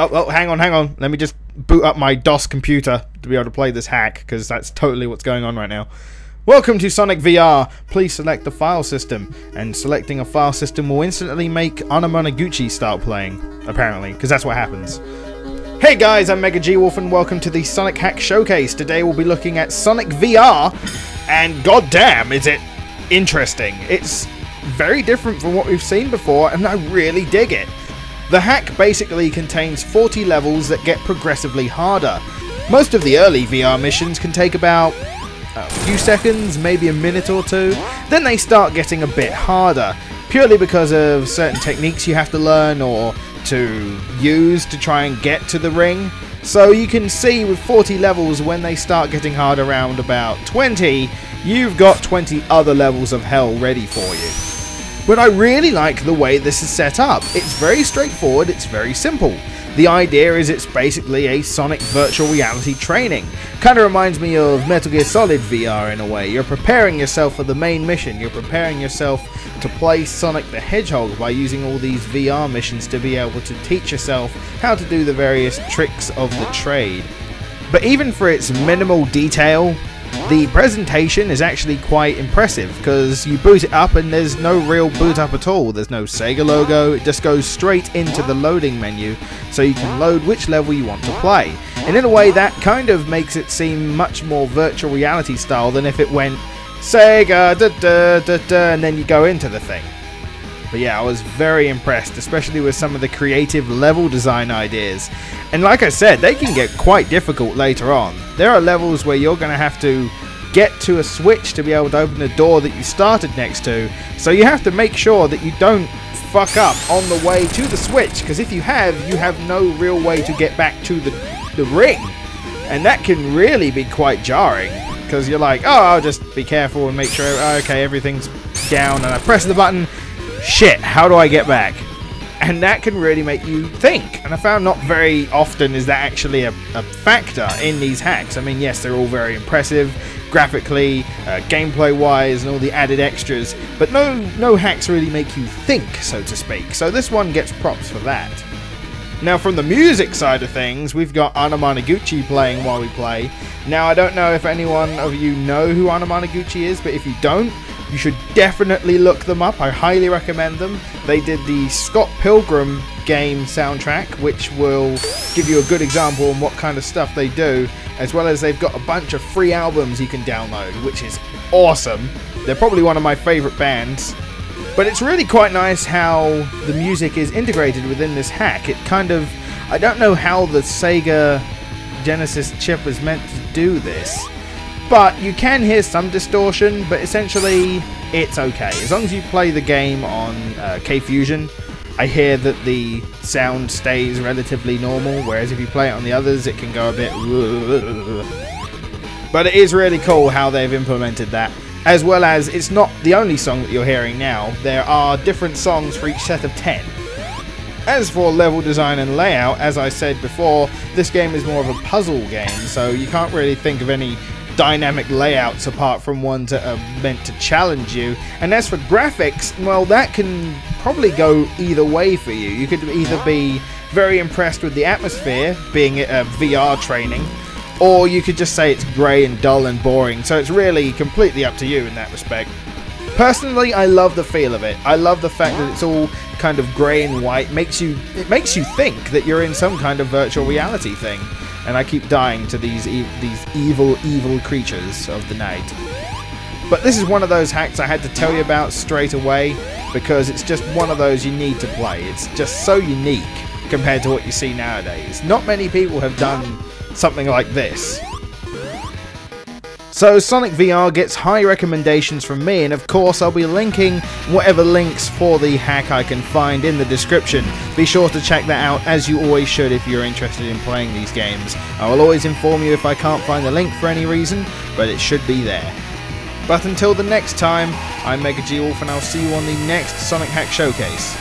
Oh, hang on. Let me just boot up my DOS computer to be able to play this hack, because that's totally what's going on right now. Welcome to Sonic VR. Please select the file system, and selecting a file system will instantly make MegaGWolf start playing, apparently, because that's what happens. Hey guys, I'm MegaGWolf and welcome to the Sonic Hack Showcase. Today we'll be looking at Sonic VR, and goddamn is it interesting. It's very different from what we've seen before, and I really dig it. The hack basically contains 40 levels that get progressively harder. Most of the early VR missions can take about a few seconds, maybe a minute or two. Then they start getting a bit harder, purely because of certain techniques you have to learn or to use to try and get to the ring. So you can see with 40 levels, when they start getting hard around about 20, you've got 20 other levels of hell ready for you. But I really like the way this is set up. It's very straightforward, it's very simple. The idea is it's basically a Sonic virtual reality training. Kinda reminds me of Metal Gear Solid VR in a way. You're preparing yourself for the main mission. You're preparing yourself to play Sonic the Hedgehog by using all these VR missions to be able to teach yourself how to do the various tricks of the trade. But even for its minimal detail, the presentation is actually quite impressive, because you boot it up and there's no real boot up at all. There's no Sega logo, it just goes straight into the loading menu, so you can load which level you want to play. And in a way that kind of makes it seem much more virtual reality style than if it went Sega da da da da and then you go into the thing. But yeah, I was very impressed, especially with some of the creative level design ideas. And like I said, they can get quite difficult later on. There are levels where you're going to have to get to a switch to be able to open the door that you started next to. So you have to make sure that you don't fuck up on the way to the switch, because if you have no real way to get back to the ring. And that can really be quite jarring, because you're like, oh, I'll just be careful and make sure, okay, everything's down, and I press the button. Shit, how do I get back? And that can really make you think. And I found not very often is that actually a factor in these hacks. I mean, yes, they're all very impressive, graphically, gameplay-wise, and all the added extras. But no hacks really make you think, so to speak. So this one gets props for that. Now, from the music side of things, we've got MegaGWolf playing while we play. Now, I don't know if anyone of you know who MegaGWolf is, but if you don't, you should definitely look them up. I highly recommend them. They did the Scott Pilgrim game soundtrack, which will give you a good example on what kind of stuff they do, as well as they've got a bunch of free albums you can download, which is awesome. They're probably one of my favorite bands. But it's really quite nice how the music is integrated within this hack. It kind of... I don't know how the Sega Genesis chip is meant to do this, but you can hear some distortion, but essentially it's okay. As long as you play the game on K-Fusion, I hear that the sound stays relatively normal, whereas if you play it on the others, it can go a bit... But it is really cool how they've implemented that. As well as, it's not the only song that you're hearing now. There are different songs for each set of 10. As for level design and layout, as I said before, this game is more of a puzzle game, so you can't really think of any dynamic layouts apart from ones that are meant to challenge you. And as for graphics, well, that can probably go either way for you. You could either be very impressed with the atmosphere, being it a VR training, or you could just say it's grey and dull and boring, so it's really completely up to you in that respect. Personally, I love the feel of it. I love the fact that it's all kind of grey and white. It makes you think that you're in some kind of virtual reality thing. And I keep dying to these evil creatures of the night. But this is one of those hacks I had to tell you about straight away, because it's just one of those you need to play. It's just so unique compared to what you see nowadays. Not many people have done something like this. So Sonic VR gets high recommendations from me, and of course I'll be linking whatever links for the hack I can find in the description. Be sure to check that out, as you always should if you're interested in playing these games. I will always inform you if I can't find the link for any reason, but it should be there. But until the next time, I'm MegaGWolf, and I'll see you on the next Sonic Hack Showcase.